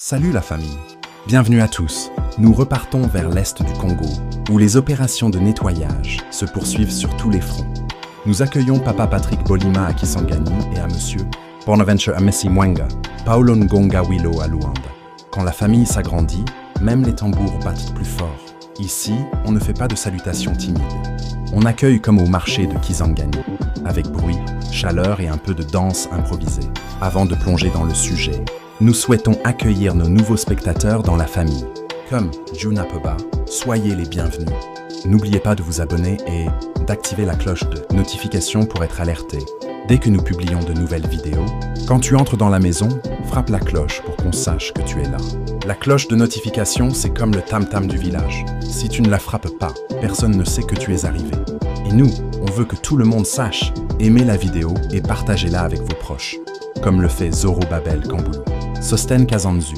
Salut la famille, bienvenue à tous. Nous repartons vers l'est du Congo, où les opérations de nettoyage se poursuivent sur tous les fronts. Nous accueillons Papa Patrick Bolima à Kisangani et à Monsieur Bonaventure Amesi Mwenga, Paulo Ngonga Wilo à Luanda. Quand la famille s'agrandit, même les tambours battent plus fort. Ici, on ne fait pas de salutations timides. On accueille comme au marché de Kisangani, avec bruit, chaleur et un peu de danse improvisée. Avant de plonger dans le sujet, nous souhaitons accueillir nos nouveaux spectateurs dans la famille. Comme Juna Peba, soyez les bienvenus. N'oubliez pas de vous abonner et d'activer la cloche de notification pour être alerté dès que nous publions de nouvelles vidéos. Quand tu entres dans la maison, frappe la cloche pour qu'on sache que tu es là. La cloche de notification, c'est comme le tam-tam du village. Si tu ne la frappes pas, personne ne sait que tu es arrivé. Et nous, on veut que tout le monde sache. Aimez la vidéo et partagez-la avec vos proches, comme le fait Zorobabel Kamboulou. Sosten Kazanzu.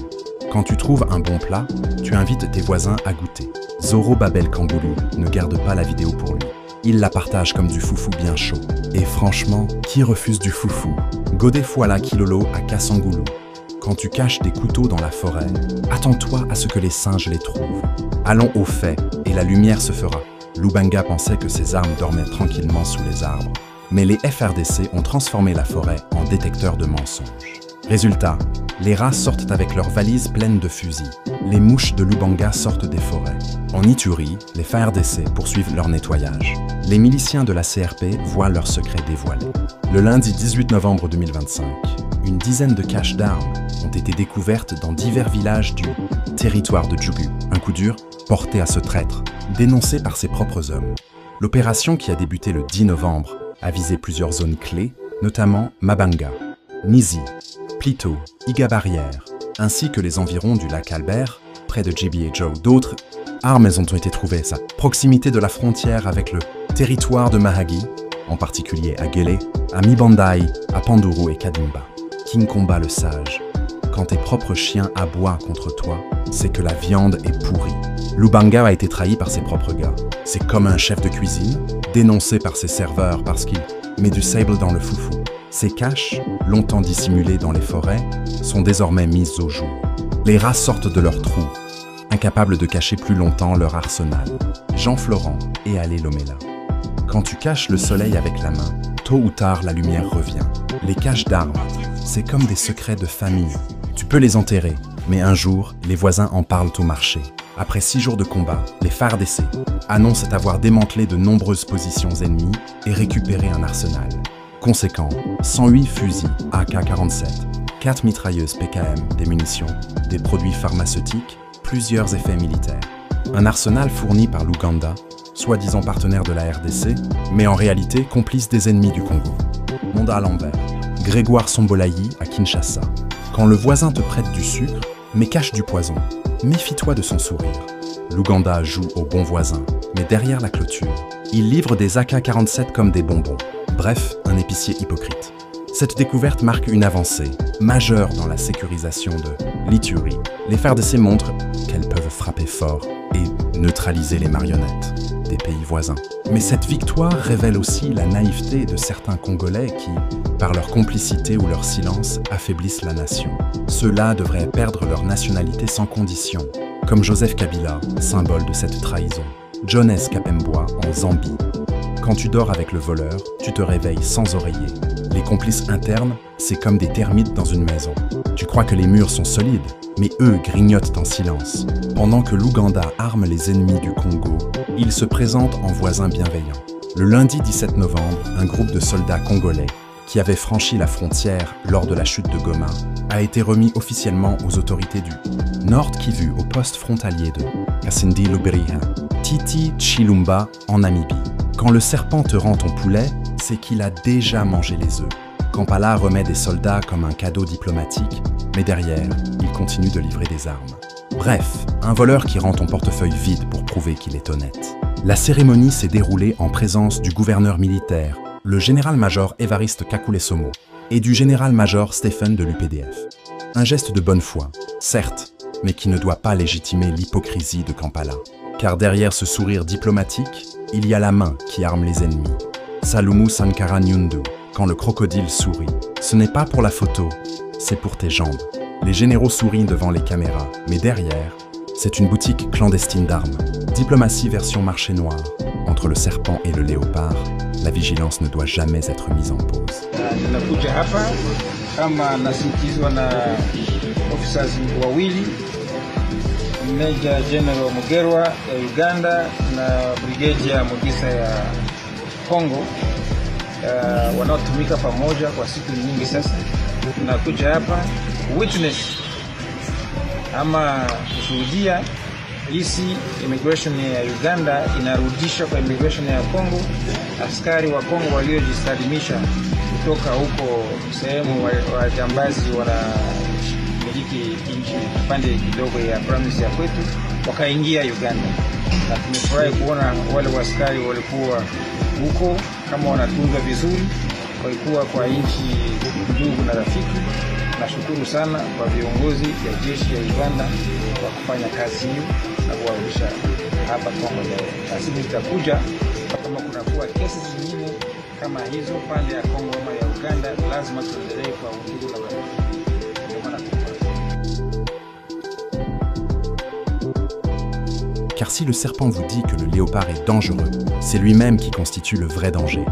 Quand tu trouves un bon plat, tu invites tes voisins à goûter. Zorobabel Kamboulou ne garde pas la vidéo pour lui. Il la partage comme du foufou bien chaud. Et franchement, qui refuse du foufou? Godé Fouala Kilolo à Kassangoulou. Quand tu caches des couteaux dans la forêt, attends-toi à ce que les singes les trouvent. Allons au fait, et la lumière se fera. Lubanga pensait que ses armes dormaient tranquillement sous les arbres. Mais les FRDC ont transformé la forêt en détecteur de mensonges. Résultat, les rats sortent avec leurs valises pleines de fusils. Les mouches de Lubanga sortent des forêts. En Ituri, les FARDC poursuivent leur nettoyage. Les miliciens de la CRP voient leurs secrets dévoilés. Le lundi 18 novembre 2025, une dizaine de caches d'armes ont été découvertes dans divers villages du territoire de Djougou. Un coup dur porté à ce traître, dénoncé par ses propres hommes. L'opération qui a débuté le 10 novembre a visé plusieurs zones clés, notamment Mabanga, Nizi, Plito, Iga-Barrière, ainsi que les environs du lac Albert, près de Djibi et Joe. D'autres armes ont été trouvées à proximité de la frontière avec le territoire de Mahagi, en particulier à Guélé, à Mibandai, à Panduru et Kadimba. Kinkomba le sage. Quand tes propres chiens aboient contre toi, c'est que la viande est pourrie. Lubanga a été trahi par ses propres gars. C'est comme un chef de cuisine, dénoncé par ses serveurs parce qu'il met du sable dans le foufou. Ces caches, longtemps dissimulées dans les forêts, sont désormais mises au jour. Les rats sortent de leurs trous, incapables de cacher plus longtemps leur arsenal. Jean Florent et Alé Lomela. Quand tu caches le soleil avec la main, tôt ou tard la lumière revient. Les caches d'armes, c'est comme des secrets de famille. Tu peux les enterrer, mais un jour, les voisins en parlent au marché. Après 6 jours de combat, les FARDC annoncent avoir démantelé de nombreuses positions ennemies et récupéré un arsenal. Conséquent, 108 fusils AK-47, 4 mitrailleuses PKM, des munitions, des produits pharmaceutiques, plusieurs effets militaires. Un arsenal fourni par l'Ouganda, soi-disant partenaire de la RDC, mais en réalité complice des ennemis du Congo. Monde à l'envers. Grégoire Sombolayi à Kinshasa. Quand le voisin te prête du sucre, mais cache du poison, méfie-toi de son sourire. L'Ouganda joue au bon voisin, mais derrière la clôture, il livre des AK-47 comme des bonbons. Bref, un épicier hypocrite. Cette découverte marque une avancée majeure dans la sécurisation de l'Ituri. Les FARDC montrent qu'elles peuvent frapper fort et neutraliser les marionnettes des pays voisins. Mais cette victoire révèle aussi la naïveté de certains Congolais qui, par leur complicité ou leur silence, affaiblissent la nation. Ceux-là devraient perdre leur nationalité sans condition, comme Joseph Kabila, symbole de cette trahison. Jones Kapemboa en Zambie. Quand tu dors avec le voleur, tu te réveilles sans oreiller. Les complices internes, c'est comme des termites dans une maison. Tu crois que les murs sont solides, mais eux grignotent en silence. Pendant que l'Ouganda arme les ennemis du Congo, ils se présentent en voisins bienveillants. Le lundi 17 novembre, un groupe de soldats congolais, qui avait franchi la frontière lors de la chute de Goma, a été remis officiellement aux autorités du Nord Kivu au poste frontalier de Kasindi Luberiha, Titi Chilumba en Namibie. Quand le serpent te rend ton poulet, c'est qu'il a déjà mangé les œufs. Kampala remet des soldats comme un cadeau diplomatique, mais derrière, il continue de livrer des armes. Bref, un voleur qui rend ton portefeuille vide pour prouver qu'il est honnête. La cérémonie s'est déroulée en présence du gouverneur militaire, le général-major Évariste Kakule-Somo, et du général-major Stephen de l'UPDF. Un geste de bonne foi, certes, mais qui ne doit pas légitimer l'hypocrisie de Kampala. Car derrière ce sourire diplomatique, il y a la main qui arme les ennemis. Salumu Sankara Nyundu, quand le crocodile sourit. Ce n'est pas pour la photo, c'est pour tes jambes. Les généraux sourient devant les caméras, mais derrière, c'est une boutique clandestine d'armes. Diplomatie version marché noir. Entre le serpent et le léopard, la vigilance ne doit jamais être mise en pause. Ninakuja hapa kama nasindikizwa na officers wawili, Major General Mugerwa ya Uganda na Brigadier Mugisa ya Kongo, wanaotumika pamoja kwa siku nyingi sasa. Tunakuja hapa witness ama kushuhudia jinsi immigration ya Uganda inarudisha kwa immigration ya Kongo askari wa Kongo waliojisalimisha kutoka huko sehemu wajambazi wanamiliki nchi pande kidogo ya province ya kwetu, wakaingia Uganda. Na tumefurahi kuona wale askari walikuwa huko kama wanatunzwa vizuri, walikuwa kwa nchi ndugu na rafiki. Nashukuru sana kwa viongozi ya jeshi ya Uganda kwa kufanya kazi hiyo na kuwarudisha hapa Kongo leo. Basi nitakuja kama kunakuwa kesi zingine kama hizo pande ya Kongo ama ya Uganda, lazima tuendelee kwa utulivu na urafiki. Car si le serpent vous dit que le léopard est dangereux, c'est lui-même qui constitue le vrai danger.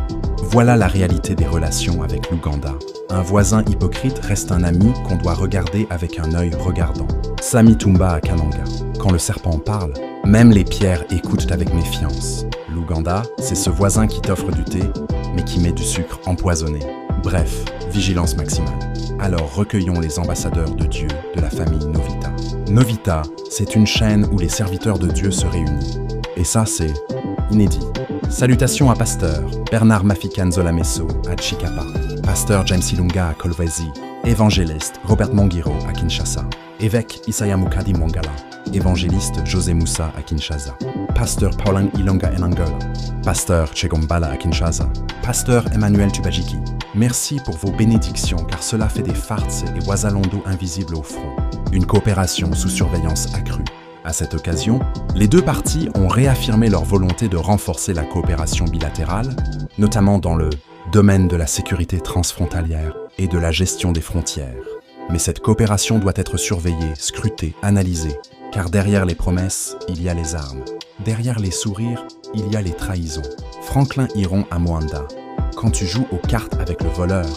Voilà la réalité des relations avec l'Ouganda. Un voisin hypocrite reste un ami qu'on doit regarder avec un œil regardant. Sami Tumba à Kananga. Quand le serpent parle, même les pierres écoutent avec méfiance. L'Ouganda, c'est ce voisin qui t'offre du thé, mais qui met du sucre empoisonné. Bref, vigilance maximale. Alors recueillons les ambassadeurs de Dieu de la famille Novita. Novita, c'est une chaîne où les serviteurs de Dieu se réunissent. Et ça, c'est inédit. Salutations à Pasteur Bernard Mafikan Zolamesso à Chikapa, Pasteur James Ilunga à Kolwezi, évangéliste Robert Mongiro à Kinshasa, évêque Isaya Mukadi Mwangala, évangéliste José Moussa à Kinshasa, Pasteur Pauline Ilonga en Angola, Pasteur Chegombala à Kinshasa, Pasteur Emmanuel Tubajiki. Merci pour vos bénédictions car cela fait des farces et Wazalondo invisibles au front. Une coopération sous surveillance accrue. À cette occasion, les deux parties ont réaffirmé leur volonté de renforcer la coopération bilatérale, notamment dans le domaine de la sécurité transfrontalière et de la gestion des frontières. Mais cette coopération doit être surveillée, scrutée, analysée, car derrière les promesses, il y a les armes. Derrière les sourires, il y a les trahisons. Franklin Hiron à Moanda. Quand tu joues aux cartes avec le voleur,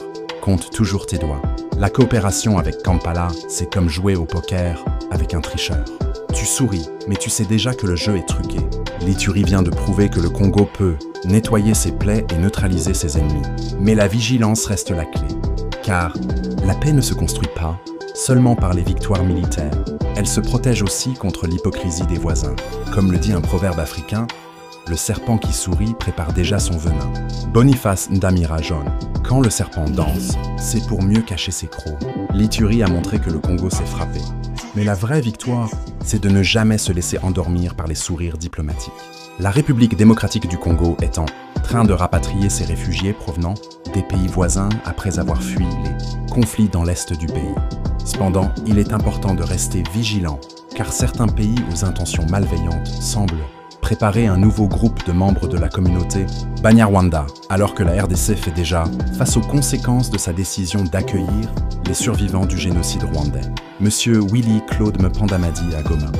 compte toujours tes doigts. La coopération avec Kampala, c'est comme jouer au poker avec un tricheur. Tu souris, mais tu sais déjà que le jeu est truqué. L'Ituri vient de prouver que le Congo peut nettoyer ses plaies et neutraliser ses ennemis. Mais la vigilance reste la clé. Car la paix ne se construit pas seulement par les victoires militaires. Elle se protège aussi contre l'hypocrisie des voisins. Comme le dit un proverbe africain, le serpent qui sourit prépare déjà son venin. Boniface Ndamira Jaune. Quand le serpent danse, c'est pour mieux cacher ses crocs. L'Ituri a montré que le Congo s'est frappé. Mais la vraie victoire, c'est de ne jamais se laisser endormir par les sourires diplomatiques. La République démocratique du Congo est en train de rapatrier ses réfugiés provenant des pays voisins après avoir fui les conflits dans l'est du pays. Cependant, il est important de rester vigilant, car certains pays aux intentions malveillantes semblent préparer un nouveau groupe de membres de la communauté Banyarwanda, alors que la RDC fait déjà face aux conséquences de sa décision d'accueillir les survivants du génocide rwandais. Monsieur Willy Claude Mpandamadi à Goma.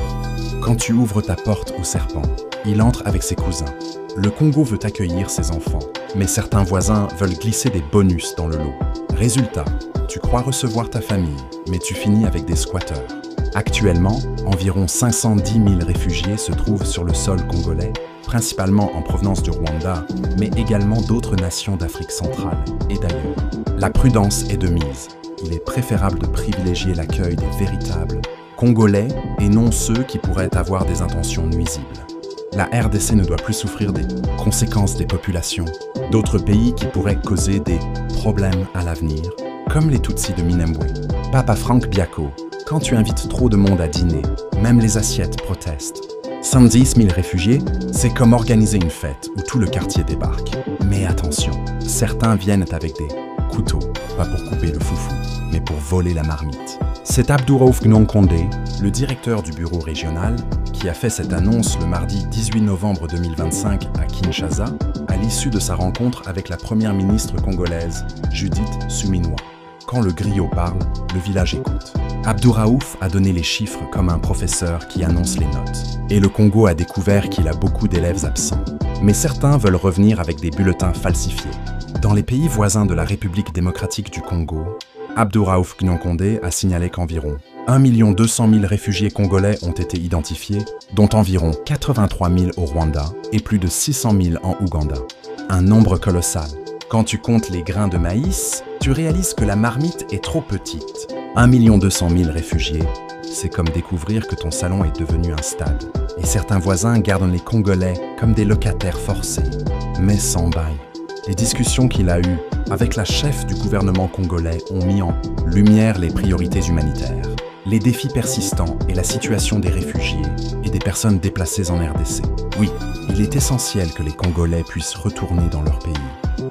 Quand tu ouvres ta porte au serpent, il entre avec ses cousins. Le Congo veut accueillir ses enfants, mais certains voisins veulent glisser des bonus dans le lot. Résultat, tu crois recevoir ta famille, mais tu finis avec des squatteurs. Actuellement, environ 510 000 réfugiés se trouvent sur le sol congolais, principalement en provenance du Rwanda, mais également d'autres nations d'Afrique centrale et d'ailleurs. La prudence est de mise. Il est préférable de privilégier l'accueil des véritables Congolais et non ceux qui pourraient avoir des intentions nuisibles. La RDC ne doit plus souffrir des conséquences des populations d'autres pays qui pourraient causer des problèmes à l'avenir, comme les Tutsis de Minembwe. Papa Frank Biako. Quand tu invites trop de monde à dîner, même les assiettes protestent. 110 000 réfugiés, c'est comme organiser une fête où tout le quartier débarque. Mais attention, certains viennent avec des couteaux, pas pour couper le foufou, mais pour voler la marmite. C'est Abdouraouf Gnonkondé, le directeur du bureau régional, qui a fait cette annonce le mardi 18 novembre 2025 à Kinshasa, à l'issue de sa rencontre avec la première ministre congolaise, Judith Suminwa. Quand le griot parle, le village écoute. Abdouraouf a donné les chiffres comme un professeur qui annonce les notes. Et le Congo a découvert qu'il a beaucoup d'élèves absents. Mais certains veulent revenir avec des bulletins falsifiés. Dans les pays voisins de la République démocratique du Congo, Abdouraouf Gnon-Condé a signalé qu'environ 1 200 000 réfugiés congolais ont été identifiés, dont environ 83 000 au Rwanda et plus de 600 000 en Ouganda. Un nombre colossal. Quand tu comptes les grains de maïs, tu réalises que la marmite est trop petite. 1 200 000 réfugiés, c'est comme découvrir que ton salon est devenu un stade. Et certains voisins gardent les Congolais comme des locataires forcés, mais sans bail. Les discussions qu'il a eues avec la chef du gouvernement congolais ont mis en lumière les priorités humanitaires, les défis persistants et la situation des réfugiés et des personnes déplacées en RDC. Oui, il est essentiel que les Congolais puissent retourner dans leur pays.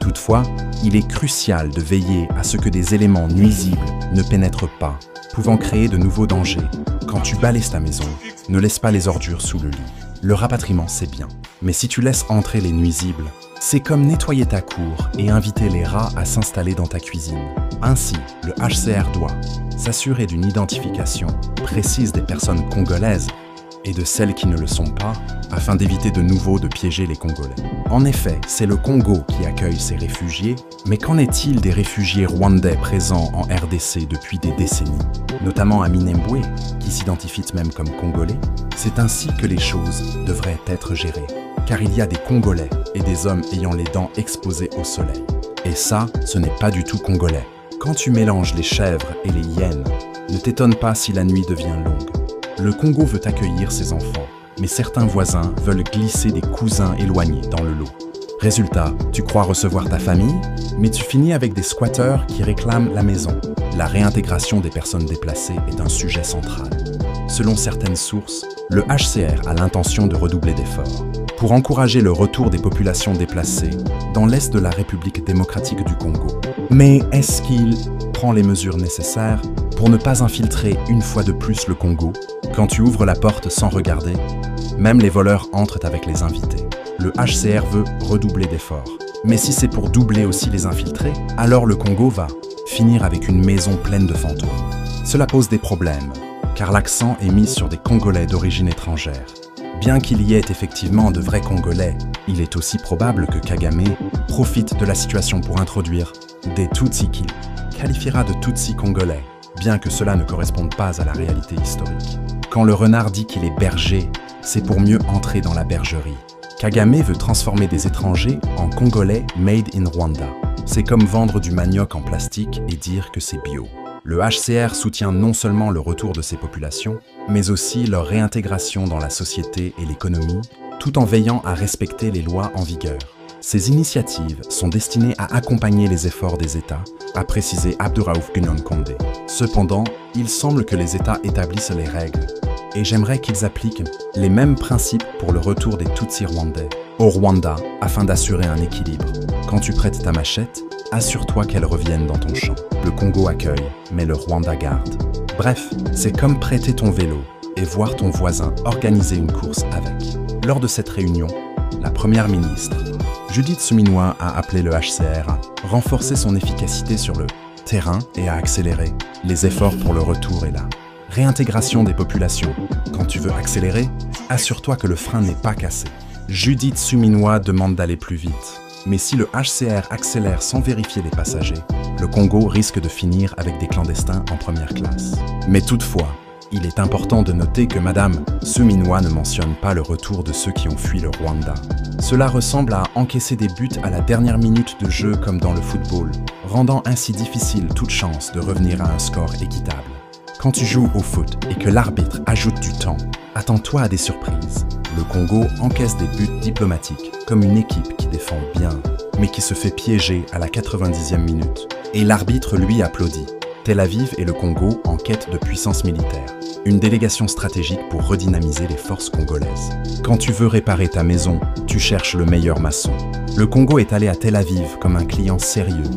Toutefois, il est crucial de veiller à ce que des éléments nuisibles ne pénètrent pas, pouvant créer de nouveaux dangers. Quand tu balayes ta maison, ne laisse pas les ordures sous le lit. Le rapatriement, c'est bien. Mais si tu laisses entrer les nuisibles, c'est comme nettoyer ta cour et inviter les rats à s'installer dans ta cuisine. Ainsi, le HCR doit s'assurer d'une identification précise des personnes congolaises et de celles qui ne le sont pas, afin d'éviter de nouveau de piéger les Congolais. En effet, c'est le Congo qui accueille ces réfugiés, mais qu'en est-il des réfugiés rwandais présents en RDC depuis des décennies, notamment à Minembwe, qui s'identifient même comme Congolais? C'est ainsi que les choses devraient être gérées, car il y a des Congolais et des hommes ayant les dents exposées au soleil. Et ça, ce n'est pas du tout congolais. Quand tu mélanges les chèvres et les hyènes, ne t'étonne pas si la nuit devient longue. Le Congo veut accueillir ses enfants, mais certains voisins veulent glisser des cousins éloignés dans le lot. Résultat, tu crois recevoir ta famille, mais tu finis avec des squatteurs qui réclament la maison. La réintégration des personnes déplacées est un sujet central. Selon certaines sources, le HCR a l'intention de redoubler d'efforts pour encourager le retour des populations déplacées dans l'est de la République démocratique du Congo. Mais est-ce qu'il prend les mesures nécessaires pour ne pas infiltrer une fois de plus le Congo? Quand tu ouvres la porte sans regarder, même les voleurs entrent avec les invités. Le HCR veut redoubler d'efforts. Mais si c'est pour doubler aussi les infiltrés, alors le Congo va finir avec une maison pleine de fantômes. Cela pose des problèmes, car l'accent est mis sur des Congolais d'origine étrangère. Bien qu'il y ait effectivement de vrais Congolais, il est aussi probable que Kagame profite de la situation pour introduire des Tutsis qu'il qualifiera de Tutsis congolais, bien que cela ne corresponde pas à la réalité historique. Quand le renard dit qu'il est berger, c'est pour mieux entrer dans la bergerie. Kagame veut transformer des étrangers en Congolais made in Rwanda. C'est comme vendre du manioc en plastique et dire que c'est bio. Le HCR soutient non seulement le retour de ces populations, mais aussi leur réintégration dans la société et l'économie, tout en veillant à respecter les lois en vigueur. Ces initiatives sont destinées à accompagner les efforts des États, a précisé Abdouraouf Gnon-Condé. Cependant, il semble que les États établissent les règles, et j'aimerais qu'ils appliquent les mêmes principes pour le retour des Tutsis rwandais au Rwanda afin d'assurer un équilibre. Quand tu prêtes ta machette, assure-toi qu'elle revienne dans ton champ. Le Congo accueille, mais le Rwanda garde. Bref, c'est comme prêter ton vélo et voir ton voisin organiser une course avec. Lors de cette réunion, la première ministre, Judith Suminwa, a appelé le HCR à renforcer son efficacité sur le terrain et à accélérer les efforts pour le retour et la réintégration des populations. Quand tu veux accélérer, assure-toi que le frein n'est pas cassé. Judith Suminwa demande d'aller plus vite. Mais si le HCR accélère sans vérifier les passagers, le Congo risque de finir avec des clandestins en première classe. Mais toutefois, il est important de noter que Madame Suminwa ne mentionne pas le retour de ceux qui ont fui le Rwanda. Cela ressemble à encaisser des buts à la dernière minute de jeu comme dans le football, rendant ainsi difficile toute chance de revenir à un score équitable. Quand tu joues au foot et que l'arbitre ajoute du temps, attends-toi à des surprises. Le Congo encaisse des buts diplomatiques, comme une équipe qui défend bien, mais qui se fait piéger à la 90e minute. Et l'arbitre lui applaudit. Tel Aviv et le Congo en quête de puissance militaire. Une délégation stratégique pour redynamiser les forces congolaises. Quand tu veux réparer ta maison, tu cherches le meilleur maçon. Le Congo est allé à Tel Aviv comme un client sérieux,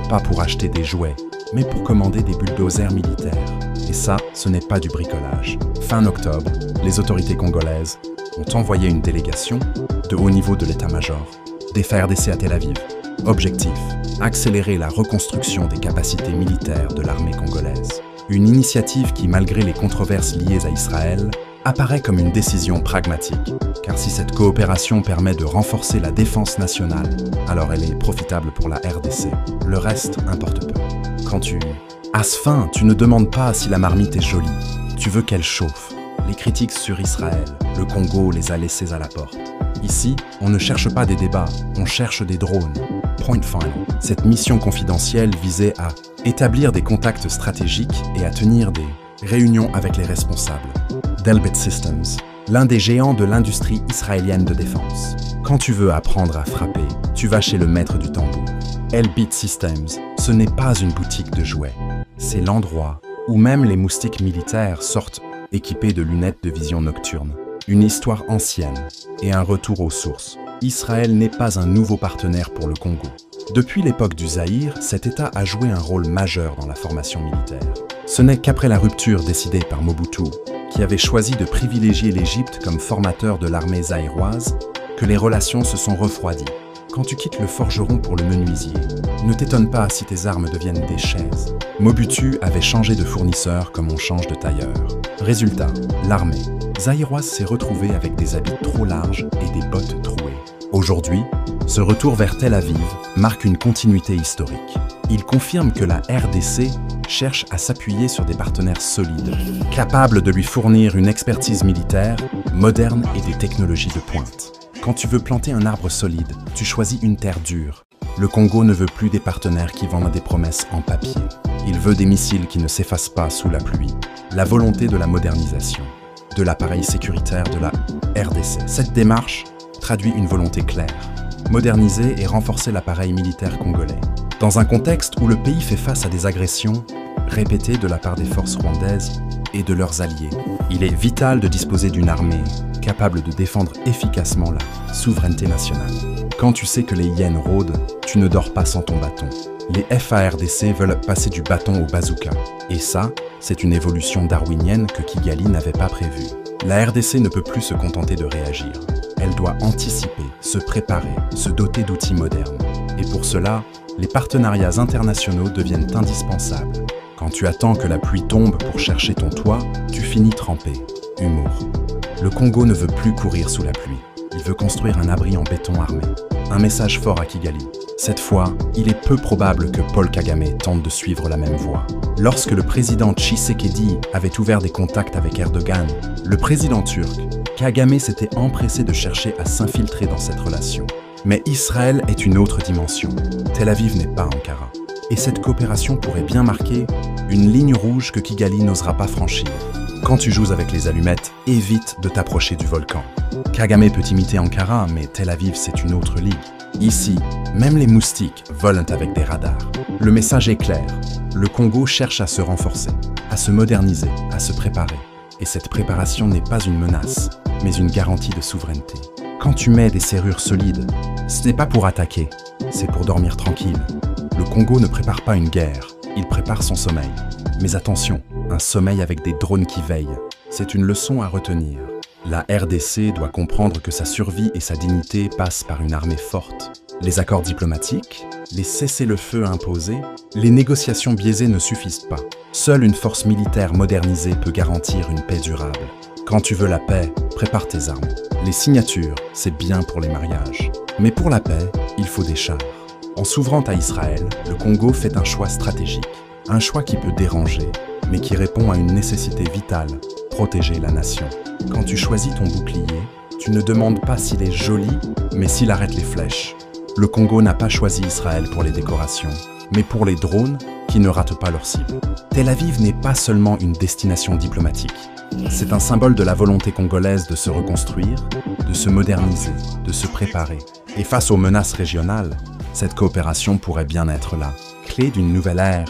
pas pour acheter des jouets, mais pour commander des bulldozers militaires. Et ça, ce n'est pas du bricolage. Fin octobre, les autorités congolaises ont envoyé une délégation de haut niveau de l'état-major des FARDC à Tel Aviv. Objectif: accélérer la reconstruction des capacités militaires de l'armée congolaise. Une initiative qui, malgré les controverses liées à Israël, apparaît comme une décision pragmatique. Car si cette coopération permet de renforcer la défense nationale, alors elle est profitable pour la RDC. Le reste importe peu. Quand tu as faim, tu ne demandes pas si la marmite est jolie. Tu veux qu'elle chauffe. Les critiques sur Israël, le Congo les a laissés à la porte. Ici, on ne cherche pas des débats, on cherche des drones. Point final. Cette mission confidentielle visait à établir des contacts stratégiques et à tenir des réunions avec les responsables. Elbit Systems, l'un des géants de l'industrie israélienne de défense. Quand tu veux apprendre à frapper, tu vas chez le maître du tambour. Elbit Systems, ce n'est pas une boutique de jouets. C'est l'endroit où même les moustiques militaires sortent équipés de lunettes de vision nocturne. Une histoire ancienne et un retour aux sources. Israël n'est pas un nouveau partenaire pour le Congo. Depuis l'époque du Zaïre, cet État a joué un rôle majeur dans la formation militaire. Ce n'est qu'après la rupture décidée par Mobutu, qui avait choisi de privilégier l'Égypte comme formateur de l'armée zaïroise, que les relations se sont refroidies. Quand tu quittes le forgeron pour le menuisier, ne t'étonne pas si tes armes deviennent des chaises. Mobutu avait changé de fournisseur comme on change de tailleur. Résultat, l'armée zaïroise s'est retrouvée avec des habits trop larges et des bottes trouées. Aujourd'hui, ce retour vers Tel Aviv marque une continuité historique. Il confirme que la RDC cherche à s'appuyer sur des partenaires solides, capables de lui fournir une expertise militaire, moderne et des technologies de pointe. Quand tu veux planter un arbre solide, tu choisis une terre dure. Le Congo ne veut plus des partenaires qui vendent des promesses en papier. Il veut des missiles qui ne s'effacent pas sous la pluie. La volonté de la modernisation, de l'appareil sécuritaire de la RDC. Cette démarche traduit une volonté claire. Moderniser et renforcer l'appareil militaire congolais. Dans un contexte où le pays fait face à des agressions répétées de la part des forces rwandaises et de leurs alliés, il est vital de disposer d'une armée capable de défendre efficacement la souveraineté nationale. Quand tu sais que les hyènes rôdent, tu ne dors pas sans ton bâton. Les FARDC veulent passer du bâton au bazooka. Et ça, c'est une évolution darwinienne que Kigali n'avait pas prévue. La RDC ne peut plus se contenter de réagir. Elle doit anticiper, se préparer, se doter d'outils modernes. Et pour cela, les partenariats internationaux deviennent indispensables. Quand tu attends que la pluie tombe pour chercher ton toit, tu finis trempé. Humour. Le Congo ne veut plus courir sous la pluie. Il veut construire un abri en béton armé. Un message fort à Kigali. Cette fois, il est peu probable que Paul Kagame tente de suivre la même voie. Lorsque le président Tshisekedi avait ouvert des contacts avec Erdogan, le président turc, Kagame s'était empressé de chercher à s'infiltrer dans cette relation. Mais Israël est une autre dimension. Tel Aviv n'est pas Ankara. Et cette coopération pourrait bien marquer une ligne rouge que Kigali n'osera pas franchir. Quand tu joues avec les allumettes, évite de t'approcher du volcan. Kagame peut imiter Ankara, mais Tel Aviv, c'est une autre ligue. Ici, même les moustiques volent avec des radars. Le message est clair. Le Congo cherche à se renforcer, à se moderniser, à se préparer. Et cette préparation n'est pas une menace, mais une garantie de souveraineté. Quand tu mets des serrures solides, ce n'est pas pour attaquer, c'est pour dormir tranquille. Le Congo ne prépare pas une guerre, il prépare son sommeil. Mais attention, un sommeil avec des drones qui veillent. C'est une leçon à retenir. La RDC doit comprendre que sa survie et sa dignité passent par une armée forte. Les accords diplomatiques, les cessez-le-feu imposés, les négociations biaisées ne suffisent pas. Seule une force militaire modernisée peut garantir une paix durable. Quand tu veux la paix, prépare tes armes. Les signatures, c'est bien pour les mariages. Mais pour la paix, il faut des chars. En s'ouvrant à Israël, le Congo fait un choix stratégique. Un choix qui peut déranger, mais qui répond à une nécessité vitale, protéger la nation. Quand tu choisis ton bouclier, tu ne demandes pas s'il est joli, mais s'il arrête les flèches. Le Congo n'a pas choisi Israël pour les décorations, mais pour les drones qui ne ratent pas leur cible. Tel Aviv n'est pas seulement une destination diplomatique. C'est un symbole de la volonté congolaise de se reconstruire, de se moderniser, de se préparer. Et face aux menaces régionales, cette coopération pourrait bien être la clé d'une nouvelle ère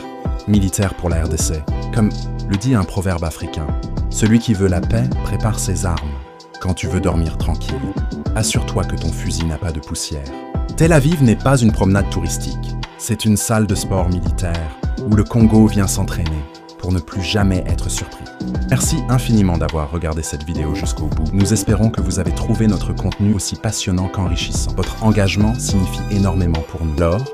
militaire pour la RDC. Comme le dit un proverbe africain, celui qui veut la paix prépare ses armes. Quand tu veux dormir tranquille, assure-toi que ton fusil n'a pas de poussière. Tel Aviv n'est pas une promenade touristique, c'est une salle de sport militaire où le Congo vient s'entraîner pour ne plus jamais être surpris. Merci infiniment d'avoir regardé cette vidéo jusqu'au bout. Nous espérons que vous avez trouvé notre contenu aussi passionnant qu'enrichissant. Votre engagement signifie énormément pour nous. Alors,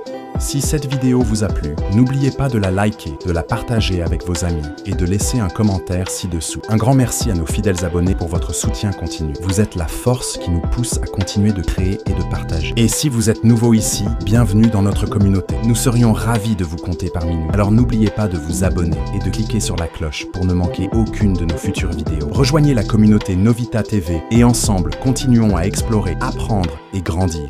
Si cette vidéo vous a plu, n'oubliez pas de la liker, de la partager avec vos amis et de laisser un commentaire ci-dessous. Un grand merci à nos fidèles abonnés pour votre soutien continu. Vous êtes la force qui nous pousse à continuer de créer et de partager. Et si vous êtes nouveau ici, bienvenue dans notre communauté. Nous serions ravis de vous compter parmi nous. Alors n'oubliez pas de vous abonner et de cliquer sur la cloche pour ne manquer aucune de nos futures vidéos. Rejoignez la communauté Novita TV et ensemble, continuons à explorer, apprendre et grandir.